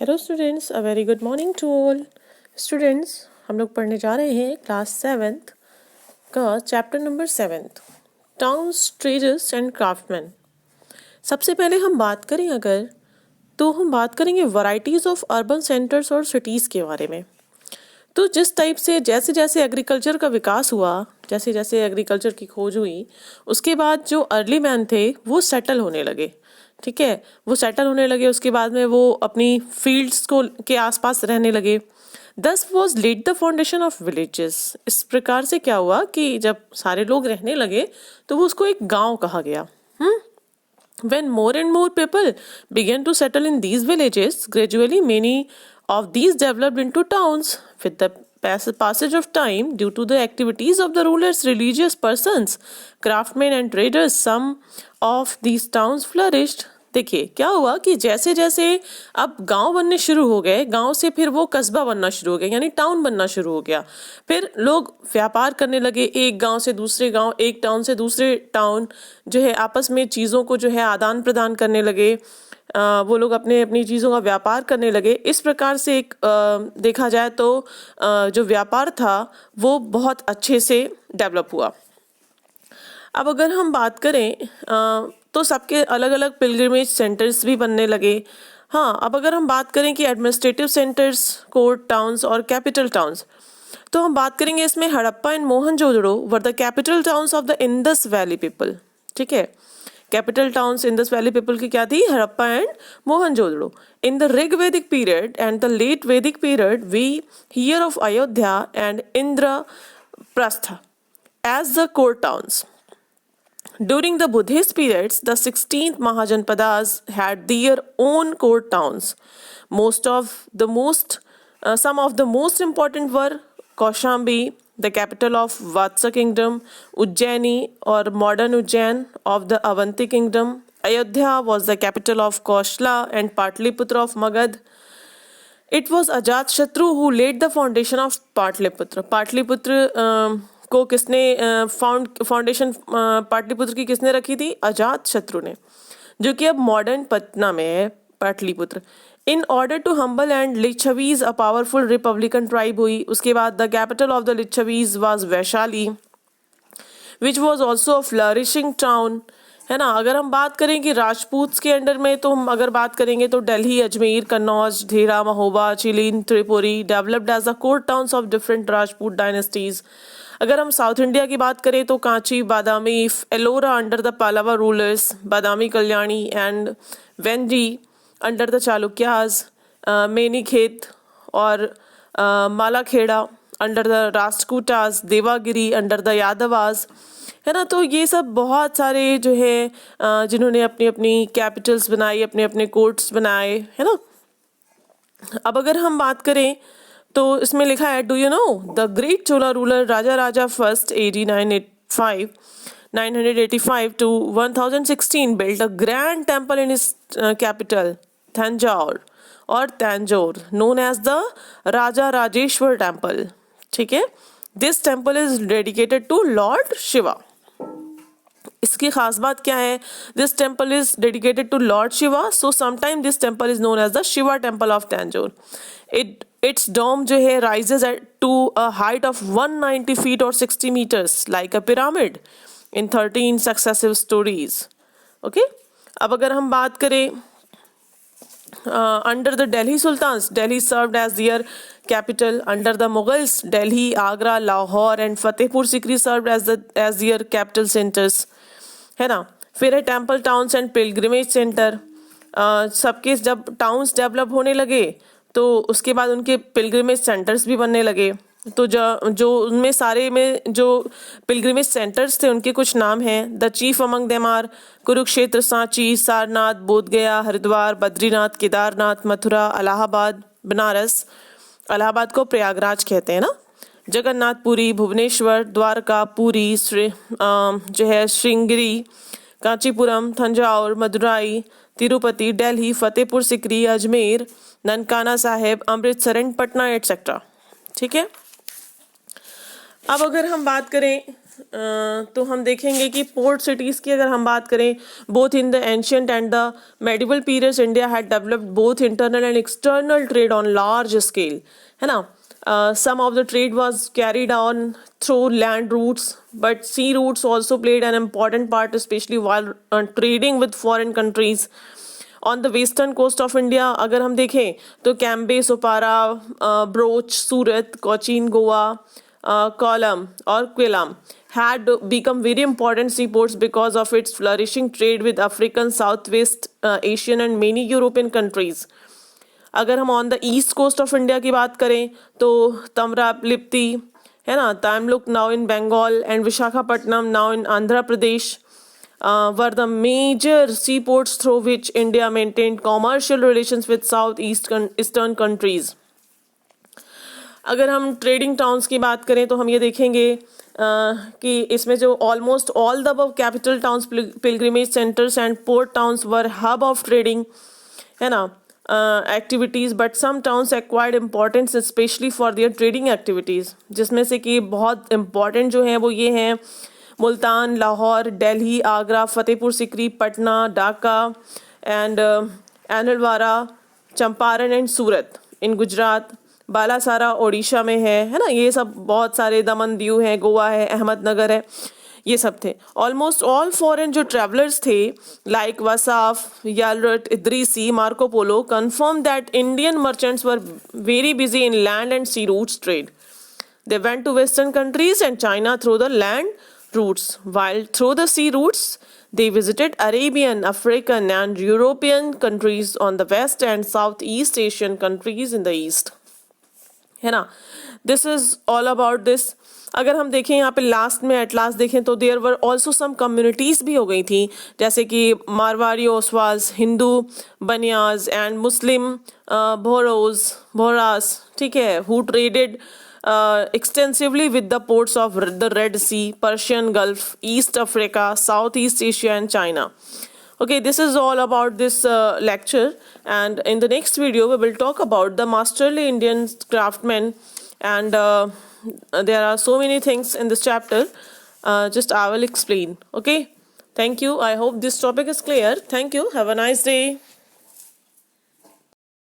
Hello students, a very good morning to all students. हम लोग पढ़ने जा रहे हैं क्लास 7th का chapter number 7th, towns, traders and craftsman. सबसे पहले हम बात करें अगर, तो हम बात करेंगे वैरायटीज़ ऑफ अर्बन सेंटर्स और सिटीज़ के बारे में। तो जिस टाइप से जैसे जैसे एग्रीकल्चर का विकास हुआ, जैसे जैसे एग्रीकल्चर की खोज हुई, उसके बाद जो अर्ली मैन थे वो सेटल होने लगे। ठीक है, वो सेटल होने लगे, उसके बाद में वो अपनी फील्ड्स को के आसपास रहने लगे। This was laid the foundation of villages. इस प्रकार से क्या हुआ कि जब सारे लोग रहने लगे तो वो उसको एक गांव कहा गया। When more and more people began to settle in these villages, gradually many of these developed into towns. With the passage of time, due to the activities of the rulers, religious persons, craftsmen and traders, some of these towns flourished. देखिए क्या हुआ कि जैसे जैसे अब गांव बनने शुरू हो गए, गांव से फिर वो कस्बा बनना शुरू हो गया, यानी टाउन बनना शुरू हो गया। फिर लोग व्यापार करने लगे, एक गांव से दूसरे गांव, एक टाउन से दूसरे टाउन, जो है आपस में चीज़ों को जो है आदान प्रदान करने लगे। वो लोग अपने अपनी चीज़ों का व्यापार करने लगे। इस प्रकार से एक देखा जाए तो जो व्यापार था वो बहुत अच्छे से डेवलप हुआ। अब अगर हम बात करें तो सबके अलग अलग पिलग्रिमेज सेंटर्स भी बनने लगे। हाँ, अब अगर हम बात करें कि एडमिनिस्ट्रेटिव सेंटर्स, कोर्ट टाउन्स और कैपिटल टाउन्स, तो हम बात करेंगे इसमें Harappa and Mohenjodaro were the capital towns of the Indus valley people. ठीक है, capital towns Indus valley people की क्या थी? Harappa and Mohenjodaro. In the Rig Vedic period and the late Vedic period we hear of Ayodhya and Indraprastha as the court towns. During the Buddhist periods, the 16th Mahajanpadas had their own court towns. Some of the most important were Kaushambi, the capital of Vatsa kingdom, Ujjaini or modern Ujjain of the Avanti kingdom. Ayodhya was the capital of Koshla and Patliputra of Magad. It was Ajatashatru who laid the foundation of Patliputra. Pataliputra को किसने foundation Pataliputra की किसने रखी थी? अजात शत्रु ने, जो कि अब मॉडर्न पटना में है Pataliputra. In order to humble and Lichchhavis a powerful republican tribe हुई। उसके बाद the capital of the Lichchhavis was Vaishali, which was also a flourishing town. है ना, अगर हम बात करें कि राजपूत के अंडर में, तो हम अगर बात करेंगे तो दिल्ली, अजमेर, कन्नौज, धेरा, महोबा, चिलीन, Tripuri developed as the court towns of different Rajput dynasties. अगर हम साउथ इंडिया की बात करें तो Kanchi, Badami, Ellora under the Pallava rulers, Badami, Kalyani and Vengi under the Chalukyas, Manyakhet और Malkheda under the Rashtrakutas, Devagiri under the Yadavas. है ना, तो ये सब बहुत सारे जो है जिन्होंने अपनी अपनी कैपिटल्स बनाई, अपने अपने कोर्ट्स बनाए, है ना। अब अगर हम बात करें तो इसमें लिखा है, do you know the great Chola ruler Raja Raja first AD 985 to 1016 built a grand temple in his capital Thanjore और Tanjore, known as the Raja Rajeshwar temple. ठीक है, this temple is dedicated to lord Shiva. इसकी खास बात क्या है? This temple is dedicated to lord Shiva, so sometime this temple is known as the Shiva temple of Tanjore. Its dome जो है rises to a height of 190 feet और 60 meters like a pyramid in 13 successive storeys. Okay, अब अगर हम बात करें under the Delhi Sultans, Delhi served as their capital. Under the Mughals, Delhi, Agra, Lahore and Fatehpur Sikri served as their capital centers. है ना, फिर है temple towns and pilgrimage centre. सबके जब टाउन्स डेवलप होने लगे तो उसके बाद उनके पिलग्रिमेज सेंटर्स भी बनने लगे। तो जो उनमें सारे में जो पिलग्रिमेज सेंटर्स थे उनके कुछ नाम हैं। The chief among them are Kurukshetra, Sanchi, Sarnath, Bodhgaya, Haridwar, Badrinath, Kedarnath, Mathura, Allahabad, Banaras, Allahabad को प्रयागराज कहते हैं ना, जगन्नाथपुरी, भुवनेश्वर, द्वारका, पुरी, जो है श्रृंगेरी, कांचीपुरम, तंजावुर, मदुराई, तिरुपति, दिल्ली, फतेहपुर सिकरी, अजमेर, ननकाना साहेब, अमृतसर एंड पटना एटसेट्रा। ठीक है, अब अगर हम बात करें तो हम देखेंगे कि पोर्ट सिटीज़ की अगर हम बात करें, both in the ancient and the medieval periods India had developed both internal and external trade on large scale, है ना. Some of the trade was carried on through land routes, but sea routes also played an important part, especially while trading with foreign countries. On the western coast of India अगर हम देखें तो Cambay, Sopara, broach, सूरत, कोचीन, गोवा, कोलम और क्विलाम had become very important seaports because of its flourishing trade with African, Southwest Asian and many European countries. अगर हम on the east coast of India की बात करें तो तमरा, लिप्ती, है ना, Tamluk now in Bengal and Visakhapatnam now in Andhra Pradesh were the major seaports through which India maintained commercial relations with eastern countries. अगर हम ट्रेडिंग टाउन्स की बात करें तो हम ये देखेंगे कि इसमें जो almost all the above capital towns, pilgrimage centres and port towns were hub of trading, है ना, activities, but some towns acquired importance specially for their trading activities, जिसमें से कि बहुत इम्पॉर्टेंट जो हैं वो ये हैं मुल्तान, लाहौर, दिल्ली, आगरा, फतेहपुर सिकरी, पटना, ढाका एंड एनलवारा, चंपारण एंड सूरत इन गुजरात, बालासारा ओडिशा में है ना, ये सब बहुत सारे, दमन दीव है, गोवा है, अहमदनगर है, ये सब थे. ऑलमोस्ट ऑल फॉरेन जो ट्रैवलर्स थे लाइक वसाफ, यालरट, Idrisi, Marco Polo confirm that Indian merchants were very busy in land and sea routes trade. They went to Western countries and China through the land routes, while through the sea routes, they visited Arabian, African, and European countries on the west and Southeast Asian countries in the east. है ना, this is all about this. अगर हम देखें यहाँ पे last में eight last देखें तो there were also some communities भी हो गई थी, जैसे कि मारवाड़ी, ओसवाल्स, हिंदू, बनियाज एंड मुस्लिम भोरास, ठीक है, who traded extensively with the ports of the Red Sea, Persian Gulf, East Africa, Southeast Asia and China. Okay, this is all about this lecture, and in the next video we will talk about the masterly Indian craftsmen, and there are so many things in this chapter. Just I will explain. Okay, thank you. I hope this topic is clear. Thank you. Have a nice day.